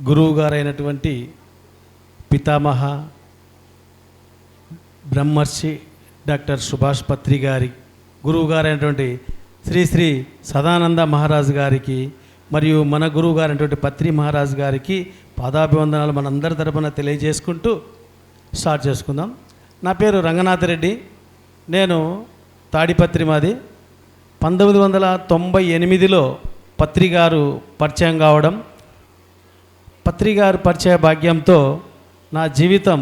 గురువు గారైనటువంటి పితామహ బ్రహ్మర్షి డాక్టర్ సుభాష్ పత్రి గారి గురువు గారైనటువంటి శ్రీ శ్రీ సదానంద మహారాజు గారికి మరియు మన గురువు గారైనటువంటి పత్రి మహారాజు గారికి పాదాభివందనాలు మనందరి తరపున తెలియజేసుకుంటూ స్టార్ట్ చేసుకుందాం. నా పేరు రంగనాథరెడ్డి. నేను తాడిపత్రి మాది. 1998లో పత్రి గారు పరిచయం కావడం, పత్రి గారు పరిచయ భాగ్యంతో నా జీవితం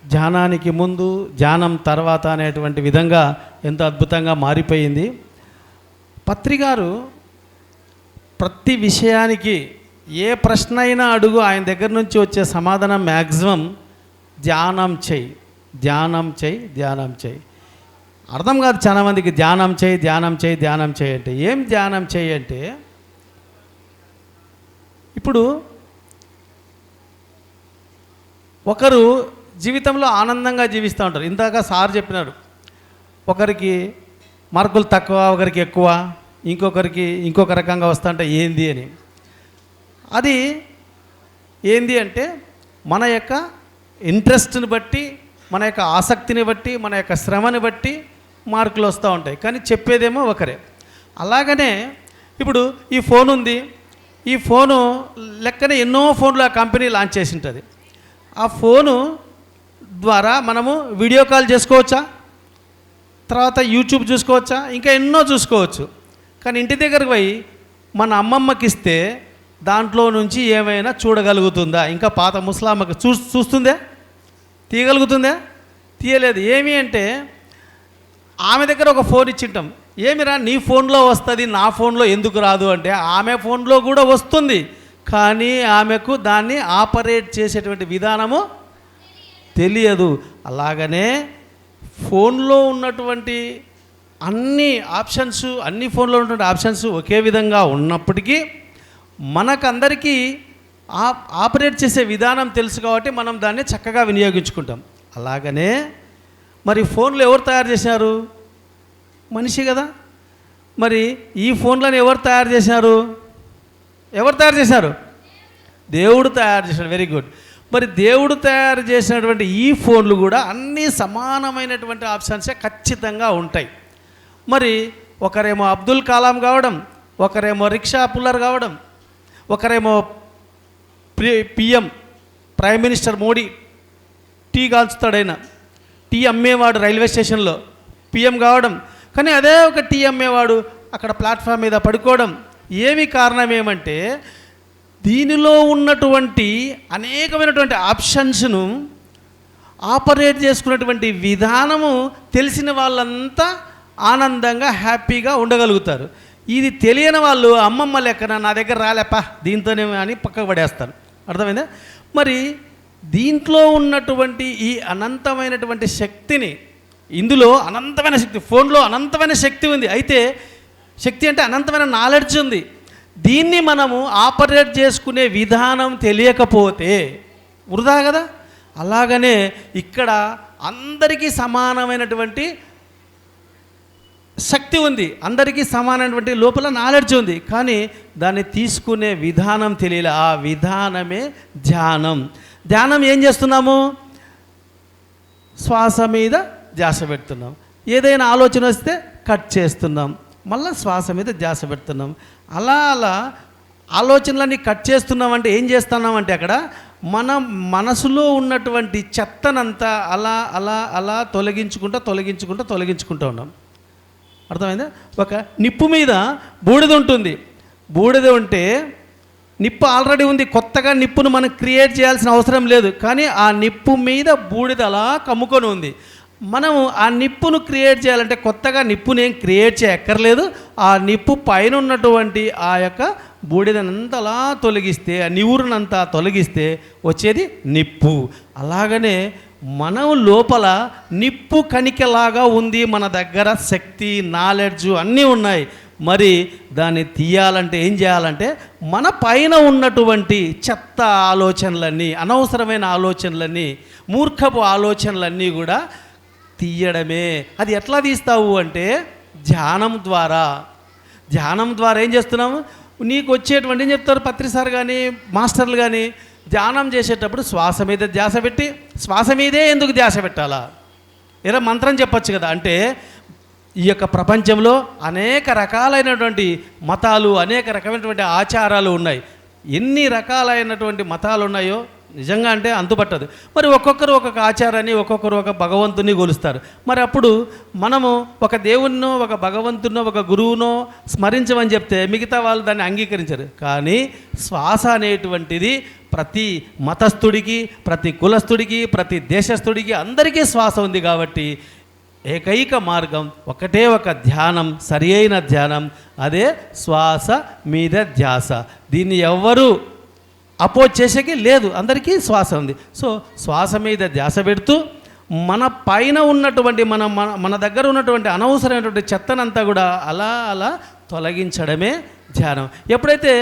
ధ్యానానికి ముందు ధ్యానం తర్వాత అనేటువంటి విధంగా ఎంతో అద్భుతంగా మారిపోయింది. పత్రి గారు ప్రతి విషయానికి ఏ ప్రశ్న అయినా అడుగు, ఆయన దగ్గర నుంచి వచ్చే సమాధానం మ్యాక్సిమం ధ్యానం చేయి, ధ్యానం చేయి, ధ్యానం చేయి. అర్థం కాదు చాలామందికి ధ్యానం చేయి, ధ్యానం చేయి, ధ్యానం చేయి అంటే. ఏం ధ్యానం చేయి అంటే, ఇప్పుడు ఒకరు జీవితంలో ఆనందంగా జీవిస్తూ ఉంటారు. ఇందాక సార్ చెప్పినాడు, ఒకరికి మార్కులు తక్కువ, ఒకరికి ఎక్కువ, ఇంకొకరికి ఇంకొక రకంగా వస్తుంటే ఏంది అని. అది ఏంది అంటే మన యొక్క ఇంట్రెస్ట్ని బట్టి, మన యొక్క ఆసక్తిని బట్టి, మన యొక్క శ్రమని బట్టి మార్కులు వస్తూ ఉంటాయి. కానీ చెప్పేదేమో ఒకరే. అలాగనే ఇప్పుడు ఈ ఫోన్ ఉంది, ఈ ఫోను లెక్కనే ఎన్నో ఫోన్లు ఆ కంపెనీ లాంచ్ చేసి ఉంటుంది. ఆ ఫోను ద్వారా మనము వీడియో కాల్ చేసుకోవచ్చా, తర్వాత యూట్యూబ్ చూసుకోవచ్చా, ఇంకా ఎన్నో చూసుకోవచ్చు. కానీ ఇంటి దగ్గరకు పోయి మన అమ్మమ్మకి ఇస్తే దాంట్లో నుంచి ఏమైనా చూడగలుగుతుందా? ఇంకా పాత ముసలామ్మకి చూస్తుందే, తీయగలుగుతుందా? తీయలేదు. ఏమి అంటే ఆమె దగ్గర ఒక ఫోన్ ఇచ్చింటాం, ఏమిరా నీ ఫోన్లో వస్తుంది, నా ఫోన్లో ఎందుకు రాదు అంటే, ఆమె ఫోన్లో కూడా వస్తుంది, కానీ ఆమెకు దాన్ని ఆపరేట్ చేసేటువంటి విధానము తెలియదు. అలాగనే ఫోన్లో ఉన్నటువంటి అన్ని ఆప్షన్స్, అన్ని ఫోన్లో ఉన్నటువంటి ఆప్షన్స్ ఒకే విధంగా ఉన్నప్పటికీ మనకందరికీ ఆపరేట్ చేసే విధానం తెలుసు కాబట్టి మనం దాన్ని చక్కగా వినియోగించుకుంటాం. అలాగనే మరి ఫోన్లు ఎవరు తయారు చేశారు? మనిషి కదా. మరి ఈ ఫోన్లను ఎవరు తయారు చేశారు? ఎవరు తయారు చేశారు? దేవుడు తయారు చేశాడు. Very good. మరి దేవుడు తయారు చేసినటువంటి ఈ ఫోన్లు కూడా అన్నీ సమానమైనటువంటి ఆప్షన్సే ఖచ్చితంగా ఉంటాయి. మరి ఒకరేమో అబ్దుల్ కలాం కావడం, ఒకరేమో రిక్షా పుల్లర్ కావడం, ఒకరేమో PM prime minister Modi, tea కాల్చుతాడైనా, టీ అమ్మేవాడు రైల్వే స్టేషన్లో పిఎం కావడం. కానీ అదే ఒక టీ అమ్మేవాడు అక్కడ ప్లాట్ఫామ్ మీద పడుకోవడం. ఏమి కారణం ఏమంటే దీనిలో ఉన్నటువంటి అనేకమైనటువంటి ఆప్షన్స్ను ఆపరేట్ చేసుకున్నటువంటి విధానము తెలిసిన వాళ్ళంతా ఆనందంగా హ్యాపీగా ఉండగలుగుతారు. ఇది తెలియని వాళ్ళు అమ్మమ్మ లెక్కన నా దగ్గర రాలేపా దీంతోనే అని పక్కకు పడేస్తారు. అర్థమైందా? మరి దీంట్లో ఉన్నటువంటి ఈ అనంతమైనటువంటి శక్తిని, ఇందులో అనంతమైన శక్తి, ఫోన్లో అనంతమైన శక్తి ఉంది. అయితే శక్తి అంటే అనంతమైన నాలెడ్జ్ ఉంది. దీన్ని మనము ఆపరేట్ చేసుకునే విధానం తెలియకపోతే వృధా కదా. అలాగనే ఇక్కడ అందరికీ సమానమైనటువంటి శక్తి ఉంది, అందరికీ సమానమైనటువంటి లోపల నాలెడ్జ్ ఉంది, కానీ దాన్ని తీసుకునే విధానం తెలియలే. ఆ విధానమే ధ్యానం. ధ్యానం ఏం చేస్తున్నాము? శ్వాస మీద ధ్యాస పెడుతున్నాం. ఏదైనా ఆలోచన వస్తే కట్ చేస్తున్నాం, మళ్ళీ శ్వాస మీద ధ్యాస పెడుతున్నాం. అలా అలా ఆలోచనలన్నీ కట్ చేస్తున్నామంటే ఏం చేస్తున్నామంటే అక్కడ మన మనసులో ఉన్నటువంటి చెత్తనంతా అలా అలా అలా తొలగించుకుంటూ ఉన్నాం. అర్థమైందా? ఒక నిప్పు మీద బూడిద ఉంటుంది. బూడిద ఉంటే నిప్పు ఆల్రెడీ ఉంది, కొత్తగా నిప్పును మనం క్రియేట్ చేయాల్సిన అవసరం లేదు. కానీ ఆ నిప్పు మీద బూడిద అలా కమ్ముకొని ఉంది. మనము ఆ నిప్పును క్రియేట్ చేయాలంటే కొత్తగా నిప్పుని ఏం క్రియేట్ చేయక్కర్లేదు. ఆ నిప్పు పైన ఉన్నటువంటి ఆ యొక్క బూడిదనంతా అలా తొలగిస్తే, ఆ నివురునంతా తొలగిస్తే వచ్చేది నిప్పు. అలాగనే మనం లోపల నిప్పు కణికలాగా ఉంది, మన దగ్గర శక్తి, నాలెడ్జ్ అన్నీ ఉన్నాయి. మరి దాన్ని తీయాలంటే ఏం చేయాలంటే మన పైన ఉన్నటువంటి చెత్త ఆలోచనలన్నీ, అనవసరమైన ఆలోచనలన్నీ, మూర్ఖపు ఆలోచనలన్నీ కూడా తీయడమే. అది ఎట్లా తీస్తావు అంటే ధ్యానం ద్వారా. ధ్యానం ద్వారా ఏం చేస్తున్నాము? నీకు వచ్చేటువంటి ఏం చెప్తారు పత్రిసార్ కానీ మాస్టర్లు కానీ, ధ్యానం చేసేటప్పుడు శ్వాస మీద ధ్యాస పెట్టి, శ్వాస మీదే ఎందుకు ధ్యాస పెట్టాలా? ఏదో మంత్రం చెప్పచ్చు కదా. అంటే ఈ యొక్క ప్రపంచంలో అనేక రకాలైనటువంటి మతాలు, అనేక రకమైనటువంటి ఆచారాలు ఉన్నాయి. ఎన్ని రకాలైనటువంటి మతాలు ఉన్నాయో నిజంగా అంటే అంతుపట్టదు. మరి ఒక్కొక్కరు ఒక్కొక్క ఆచారాన్ని, ఒక్కొక్కరు ఒక భగవంతుని కొలుస్తారు. మరి అప్పుడు మనము ఒక దేవుణ్ణో, ఒక భగవంతునో, ఒక గురువునో స్మరించమని చెప్తే మిగతా వాళ్ళు దాన్ని అంగీకరించరు. కానీ శ్వాస అనేటువంటిది ప్రతి మతస్థుడికి, ప్రతి కులస్థుడికి, ప్రతి దేశస్థుడికి అందరికీ శ్వాస ఉంది. కాబట్టి ఏకైక మార్గం ఒకటే ఒక ధ్యానం, సరి అయిన ధ్యానం, అదే శ్వాస మీద ధ్యాస. దీన్ని ఎవ్వరూ అపోజ్ చేసేకి లేదు, అందరికీ శ్వాస ఉంది. సో శ్వాస మీద ధ్యాస పెడుతూ మన పైన ఉన్నటువంటి మన దగ్గర ఉన్నటువంటి అనవసరమైనటువంటి చెత్తనంతా కూడా అలా అలా తొలగించడమే ధ్యానం. ఎప్పుడైతే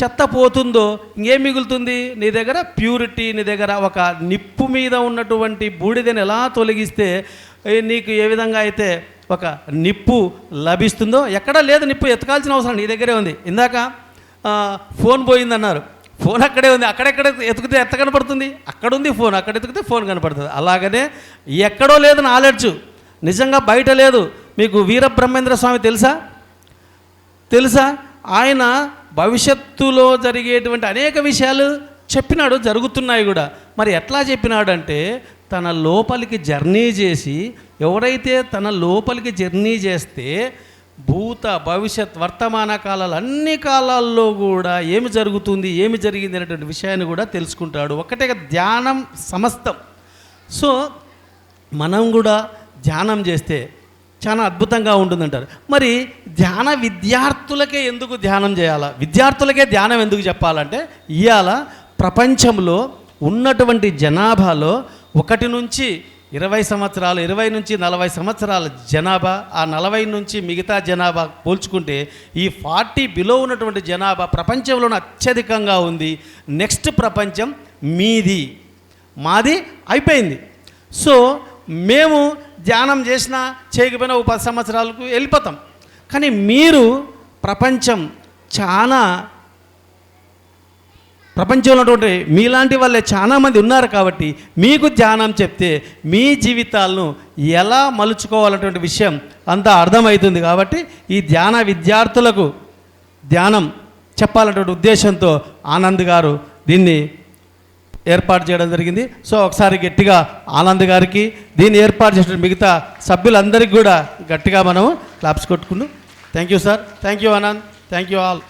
చెత్త పోతుందో ఇంకేం మిగులుతుంది? నీ దగ్గర ప్యూరిటీ, నీ దగ్గర ఒక నిప్పు మీద ఉన్నటువంటి బూడిదని ఎలా తొలగిస్తే నీకు ఏ విధంగా అయితే ఒక నిప్పు లభిస్తుందో, ఎక్కడా లేదు నిప్పు, ఎతకాల్సిన అవసరం నీ దగ్గరే ఉంది. ఇందాక ఫోన్ పోయిందన్నారు, ఫోన్ అక్కడే ఉంది. అక్కడెక్కడ ఎతికితే ఎత్త కనపడుతుంది? అక్కడుంది ఫోన్, అక్కడ ఎతికితే ఫోన్ కనపడుతుంది. అలాగనే ఎక్కడో లేదు నాలెడ్జ్, నిజంగా బయట లేదు. మీకు వీరబ్రహ్మేంద్ర స్వామి తెలుసా? ఆయన భవిష్యత్తులో జరిగేటువంటి అనేక విషయాలు చెప్పినాడు, జరుగుతున్నాయి కూడా. మరి ఎట్లా చెప్పినాడంటే తన లోపలికి జర్నీ చేసి, ఎవరైతే తన లోపలికి జర్నీ చేస్తే భూత భవిష్యత్ వర్తమాన కాలాలు అన్ని కాలాల్లో కూడా ఏమి జరుగుతుంది, ఏమి జరిగింది అనేటువంటి విషయాన్ని కూడా తెలుసుకుంటాడు. ఒకటే ధ్యానం సమస్తం. సో మనం కూడా ధ్యానం చేస్తే చాలా అద్భుతంగా ఉంటుందంటారు. మరి ధ్యాన విద్యార్థులకే ఎందుకు ధ్యానం చేయాలా? విద్యార్థులకే ధ్యానం ఎందుకు చెప్పాలంటే, ఇవాళ ప్రపంచంలో ఉన్నటువంటి జనాభాలో 1 నుంచి 20 సంవత్సరాలు, 20 నుంచి 40 సంవత్సరాల జనాభా, ఆ 40 నుంచి మిగతా జనాభా పోల్చుకుంటే ఈ 40 బిలో ఉన్నటువంటి జనాభా ప్రపంచంలోనే అత్యధికంగా ఉంది. నెక్స్ట్ ప్రపంచం మీది, మాది అయిపోయింది. సో మేము ధ్యానం చేసినా చేయకపోయినా 10 సంవత్సరాలకు వెళ్ళిపోతాం. కానీ మీరు ప్రపంచంలో ఉన్నటువంటి మీలాంటి వాళ్ళే చాలామంది ఉన్నారు. కాబట్టి మీకు ధ్యానం చెప్తే మీ జీవితాలను ఎలా మలుచుకోవాలన్నటువంటి విషయం అంతా అర్థమవుతుంది. కాబట్టి ఈ ధ్యాన విద్యార్థులకు ధ్యానం చెప్పాలన్నటువంటి ఉద్దేశంతో ఆనంద్ గారు దీన్ని ఏర్పాటు చేయడం జరిగింది. సో ఒకసారి గట్టిగా ఆనంద్ గారికి, దీన్ని ఏర్పాటు చేసిన మిగతా సభ్యులందరికీ కూడా గట్టిగా మనం క్లాప్స్ కొట్టుకుంటూ thank you sir, thank you Anand, thank you all.